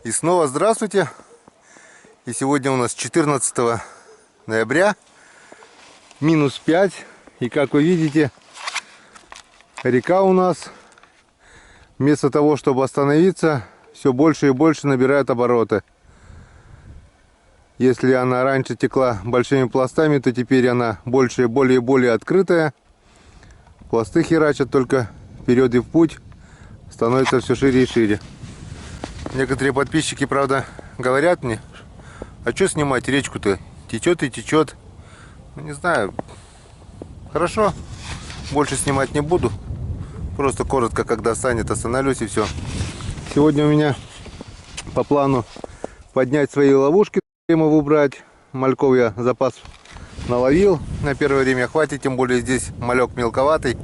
И снова здравствуйте. И сегодня у нас 14 ноября, минус 5. И как вы видите, река у нас вместо того, чтобы остановиться, все больше и больше набирает обороты. Если она раньше текла большими пластами, то теперь она больше и более открытая. Пласты херачат только вперед и в путь, становится все шире и шире. Некоторые подписчики, правда, говорят мне, а что снимать речку-то? Течет и течет. Ну, не знаю. Хорошо. Больше снимать не буду. Просто коротко, когда станет, остановлюсь и все. Сегодня у меня по плану поднять свои ловушки, убрать. Мальков я запас наловил. На первое время хватит, тем более здесь малек мелковатый.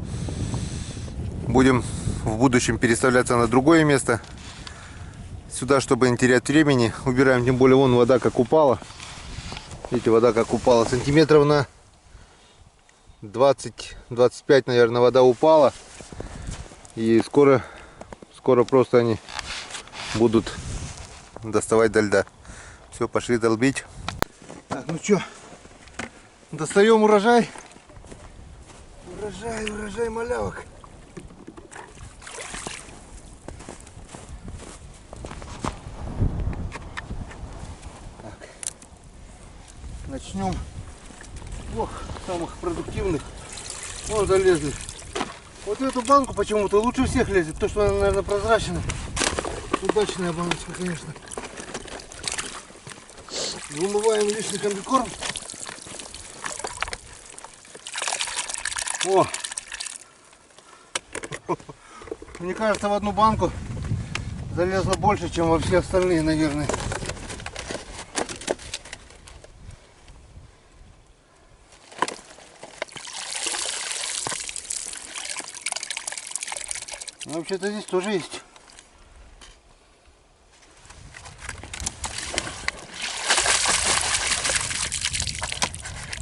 Будем в будущем переставляться на другое место. Сюда, чтобы не терять времени, убираем, тем более вон вода как упала. Видите, вода как упала. Сантиметров на 20-25, наверное, вода упала. И скоро просто они будут доставать до льда. Все, пошли долбить. Так, ну что, достаем урожай. Урожай малявок. Начнем. Ох, самых продуктивных. Вон залезли. Вот в эту банку почему-то лучше всех лезет. То, что она, наверное, прозрачная. Удачная баночка, конечно. Вымываем лишний комбикорм. О! Мне кажется, в одну банку залезло больше, чем во все остальные, наверное. Вообще-то здесь тоже есть.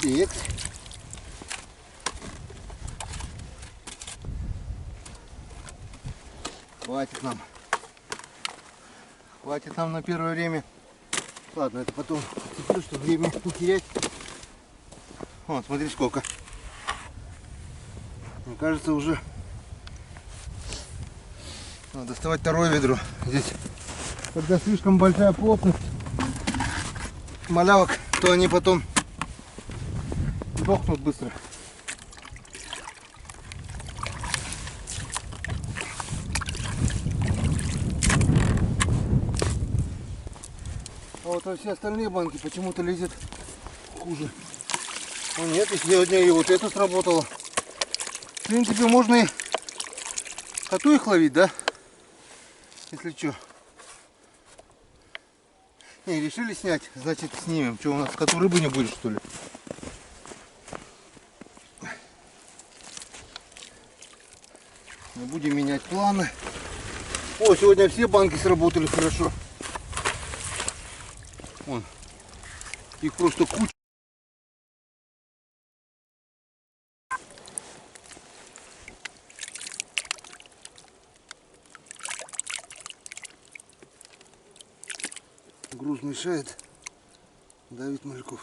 Так. Хватит нам. Хватит нам на первое время. Ладно, это потом отцеплю, чтобы время не терять. Вот, смотри сколько. Мне кажется, уже надо доставать второе ведро. Здесь, когда слишком большая плотность малявок, то они потом сдохнут быстро. А вот во все остальные банки почему-то лезет хуже. Ну нет, и сегодня и вот это сработало. В принципе, можно и коту их ловить, да? Если что. Не, решили снять, значит снимем. Что, у нас в коту рыбы не будет, что ли? Мы будем менять планы. О, сегодня все банки сработали хорошо. Вон. Их просто куча. Груз мешает, давит мальков.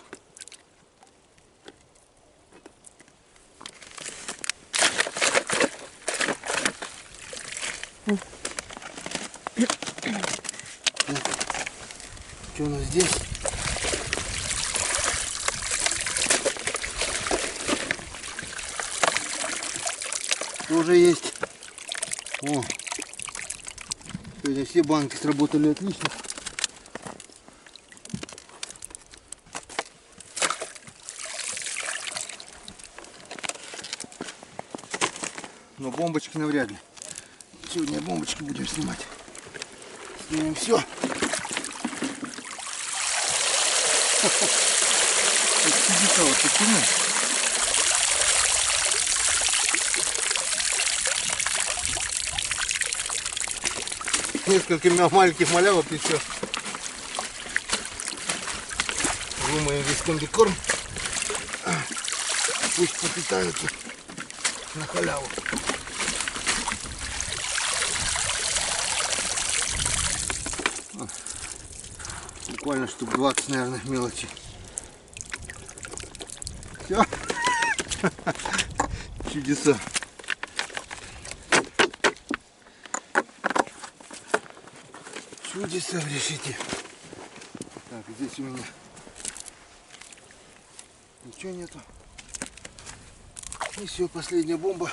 Что у нас здесь? Тоже есть. О, сегодня все банки сработали отлично. Но бомбочки навряд ли. Сегодня бомбочки будем снимать. Снимем все. Несколько маленьких малявок и все. Вымоем весь комбикорм. Пусть попитаются на халяву. Буквально штук 20, наверное, мелочи. Все. Чудеса. Чудеса в решете. Так, здесь у меня ничего нету. И все, последняя бомба.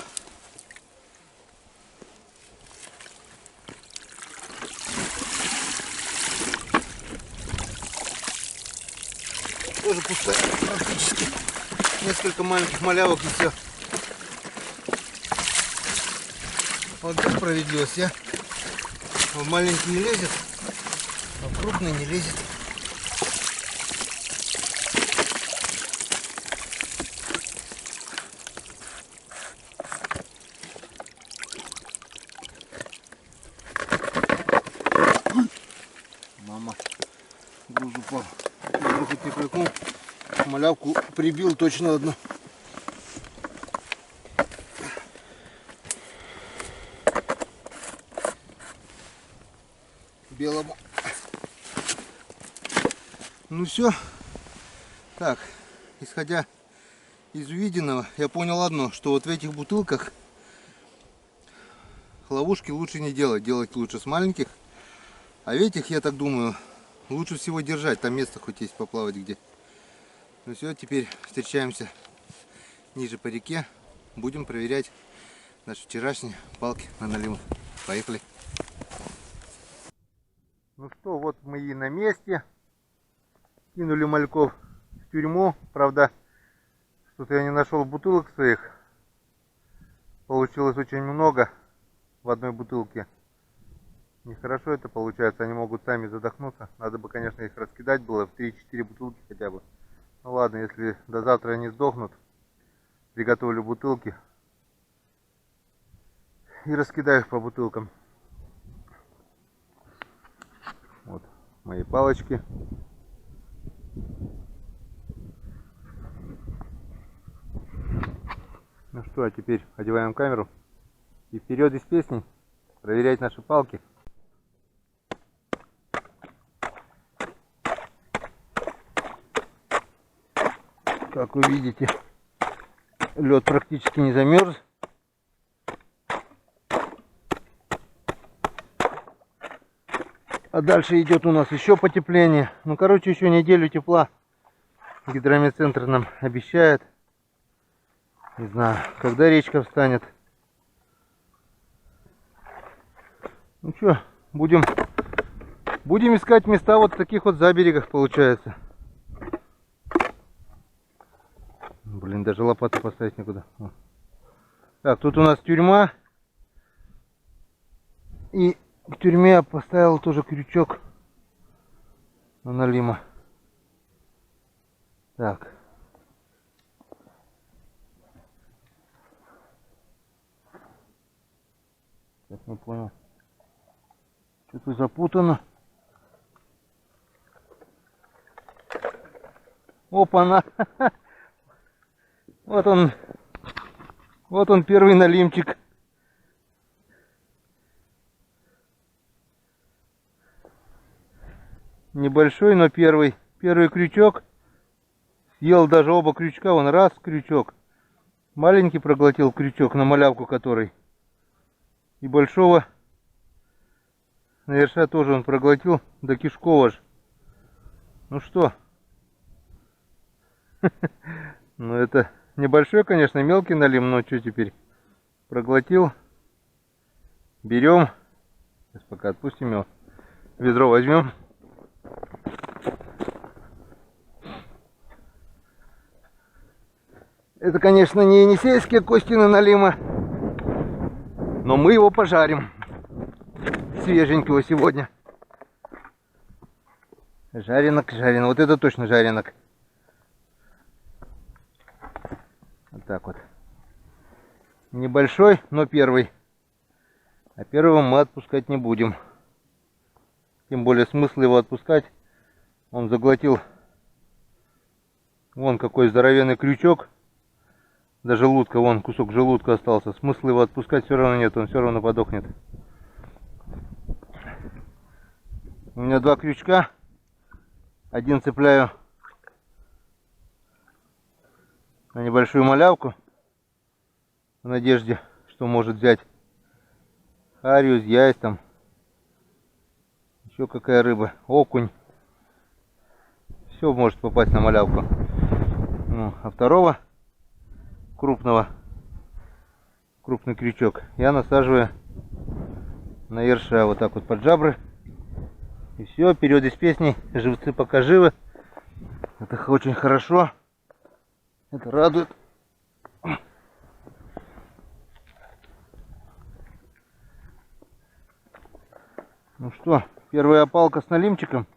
Тоже пустая практически. Несколько маленьких малявок и все. Вот тут справедливость, а? В маленький не лезет, а в крупный не лезет. Мама, груз упал. Я хоть не кликнул, малявку прибил точно одну. Белому. Ну все. Так, исходя из увиденного, я понял одно, что вот в этих бутылках ловушки лучше не делать. Делать лучше с маленьких. А в этих, я так думаю, лучше всего держать. Там место хоть есть поплавать где. Ну все, теперь встречаемся ниже по реке. Будем проверять наши вчерашние палки на налимов. Поехали. Ну что, вот мы и на месте. Кинули мальков в тюрьму. Правда, что-то я не нашел бутылок своих. Получилось очень много в одной бутылке. Нехорошо это получается. Они могут сами задохнуться. Надо бы, конечно, их раскидать было в 3-4 бутылки хотя бы. Ну ладно, если до завтра они сдохнут, приготовлю бутылки и раскидаю их по бутылкам. Вот мои палочки. Ну что, а теперь одеваем камеру и вперед из песни проверять наши палки. Как вы видите, лед практически не замерз. А дальше идет у нас еще потепление. Ну, короче, еще неделю тепла гидрометцентр нам обещает. Не знаю, когда речка встанет. Ну что, будем искать места вот в таких вот заберегах, получается. Блин, даже лопату поставить некуда. Так, тут у нас тюрьма. И в тюрьме я поставил тоже крючок на налима. Так. Так, не понял. Что-то запутано. Опа-на! Вот он первый налимчик. Небольшой, но первый крючок. Съел даже оба крючка, вон раз крючок. Маленький проглотил крючок на малявку который. И большого на ерша тоже он проглотил до кишкова ж. Ну что? Ну это небольшой, конечно, мелкий налим, но что теперь? Проглотил. Берем. Сейчас пока отпустим его. Ведро возьмем. Это, конечно, не енисейские кости на налима, но мы его пожарим. Свеженького сегодня. Жаренок. Вот это точно жаренок. Вот так вот. Небольшой, но первый. А первого мы отпускать не будем. Тем более смысл его отпускать. Он заглотил. Вон какой здоровенный крючок. До желудка, вон кусок желудка остался. Смысла его отпускать все равно нет, он все равно подохнет. У меня 2 крючка. Один цепляю на небольшую малявку в надежде, что может взять харю, зясь там, еще какая рыба, окунь. Все может попасть на малявку. Ну, а второго крупный крючок я насаживаю на ерша вот так вот под жабры. И все, вперед из песни, живцы пока живы. Это очень хорошо. Это радует. Ну что, первая опалка с налимчиком.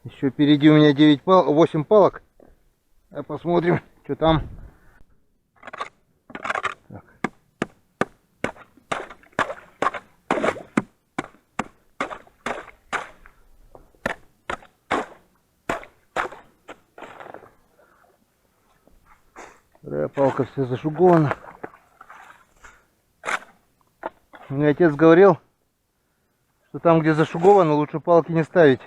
Еще впереди у меня 8 палок. А посмотрим, что там. Так. Вторая палка вся зашугована. Мне отец говорил, что там, где зашуговано, лучше палки не ставить.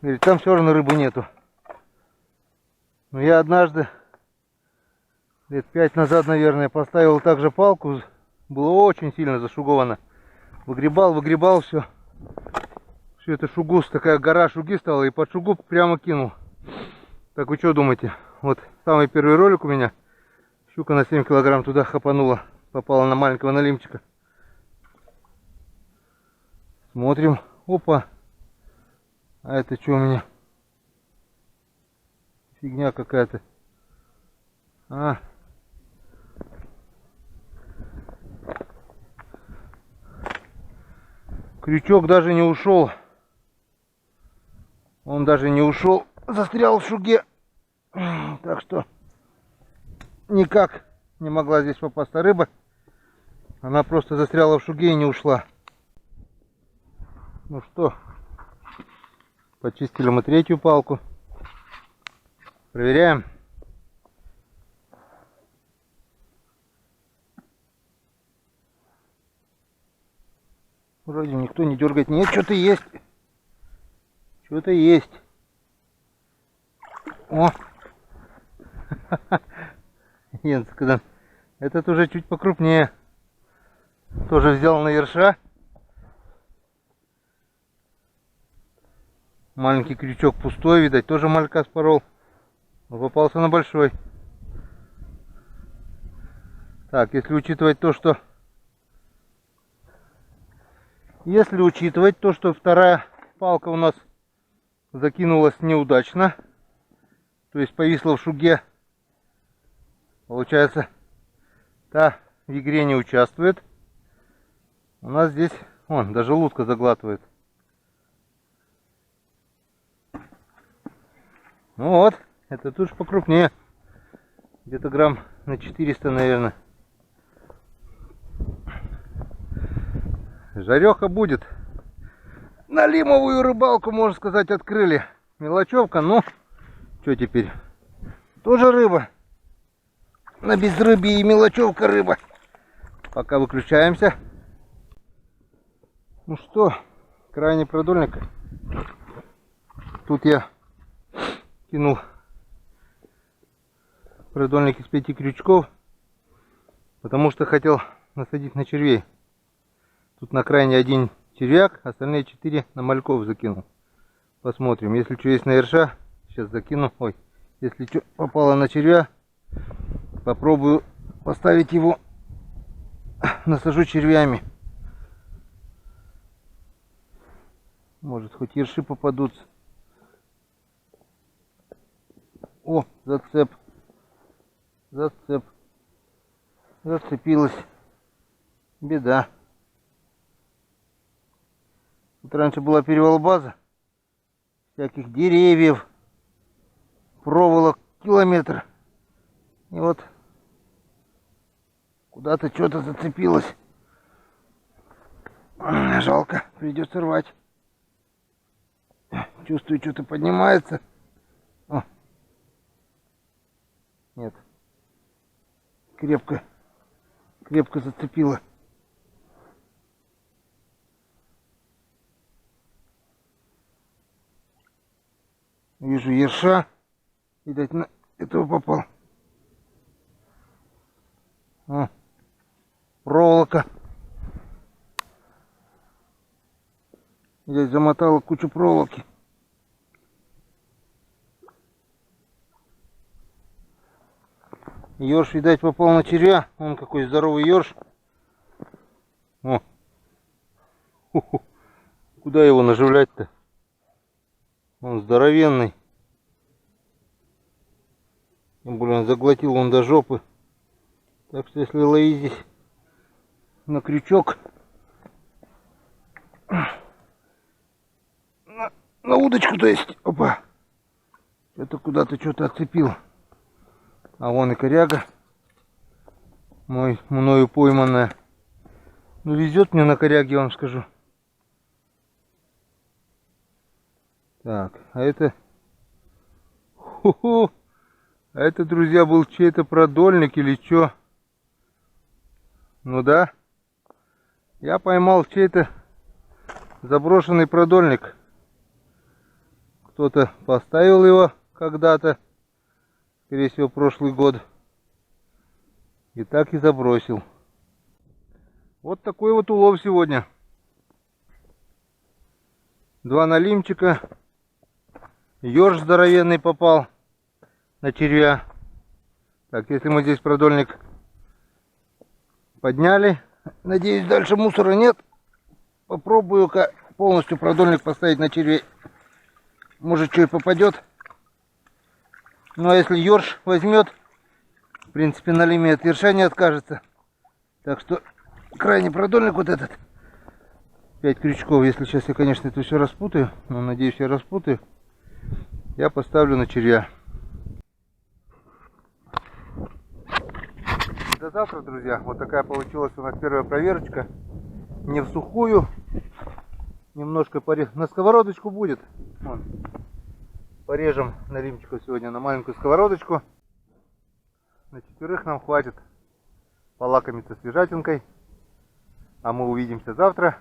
Говорит, там все равно рыбы нету. Но я однажды, лет 5 назад, наверное, поставил также палку. Было очень сильно зашуговано. Выгребал все. Все это шугу, такая гора шуги стала, и под шугу прямо кинул. Так вы что думаете? Вот самый первый ролик у меня. Щука на 7 килограмм туда хапанула. Попала на маленького налимчика. Смотрим. Опа. А это что у меня? Фигня какая-то. Крючок даже не ушел. Он даже не ушел. Застрял в шуге. Так что никак не могла здесь попасть рыба. Она просто застряла в шуге и не ушла. Ну что, почистили мы третью палку. Проверяем. Вроде никто не дергает. Нет, что-то есть. Что-то есть. О! Этот уже чуть покрупнее. Тоже взял на ерша. Маленький крючок пустой, видать, тоже малька спорол. Но попался на большой. Так, если учитывать то, что вторая палка у нас закинулась неудачно, то есть повисла в шуге, получается, та в игре не участвует. У нас здесь, вон, даже лутка заглатывает. Ну вот, это тут же покрупнее. Где-то грамм на 400, наверное. Жареха будет. Налимовую рыбалку, можно сказать, открыли. Мелочевка, ну, что теперь? Тоже рыба. На безрыбье и мелочевка рыба. Пока выключаемся. Ну что, крайний продольник. Тут я кинул продольник из 5 крючков, потому что хотел насадить на червей. Тут на крайне один червяк, остальные 4 на мальков закинул. Посмотрим, если что есть на ерша, сейчас закину. Ой, если что попало на червя, попробую поставить его, насажу червями. Может, хоть ерши попадутся. О, зацеп. Зацепилась. Беда. Тут раньше была перевалбаза. Всяких деревьев. Проволок километр. И вот куда-то что-то зацепилось. Жалко. Придется рвать. Чувствую, что-то поднимается. О. Нет. Крепко зацепило. Вижу ерша. Видать, на этого попал. О, проволока. Здесь замотала кучу проволоки. Ёрш, видать, попал на червя. Он какой здоровый ёрш. О. Ху-ху. Куда его наживлять-то? Он здоровенный. Тем более он заглотил он до жопы. Так что если ловить здесь на крючок, на удочку, то есть, опа, это куда-то что-то отцепил. А вон и коряга, мною пойманная. Ну, везет мне на коряге, я вам скажу. Так, а это... Ху-ху! А это, друзья, был чей-то продольник или что? Ну да. Я поймал чей-то заброшенный продольник. Кто-то поставил его когда-то. Скорее всего, прошлый год. И так и забросил. Вот такой вот улов сегодня. 2 налимчика. Ёрш здоровенный попал на червя. Так, если мы здесь продольник подняли, надеюсь, дальше мусора нет. Попробую-ка полностью продольник поставить на червей. Может, что и попадет. Ну, а если ёрш возьмет, в принципе, на лиме от ерша не откажется. Так что крайний продольник вот этот. 5 крючков. Если сейчас я, конечно, это все распутаю, но надеюсь, я распутаю, я поставлю на червя. До завтра, друзья. Вот такая получилась у нас первая проверочка. Не в сухую. Немножко на сковородочку будет. Вон. Порежем налимчиков сегодня на маленькую сковородочку. На 4 нам хватит полакомиться свежатинкой. А мы увидимся завтра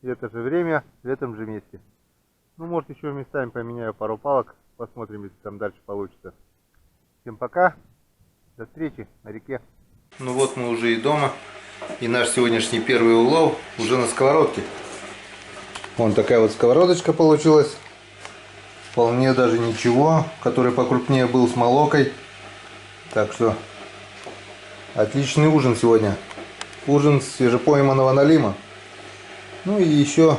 в это же время, в этом же месте. Ну, может, еще местами поменяю пару палок. Посмотрим, если там дальше получится. Всем пока. До встречи на реке. Ну вот мы уже и дома. И наш сегодняшний первый улов уже на сковородке. Вон такая вот сковородочка получилась. Вполне даже ничего. Который покрупнее был с молокой. Так что отличный ужин сегодня. Ужин свежепойманного налима. Ну и еще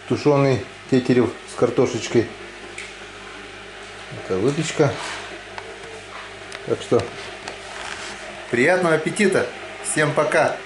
тушеный тетерев с картошечкой. Это выпечка. Так что приятного аппетита. Всем пока.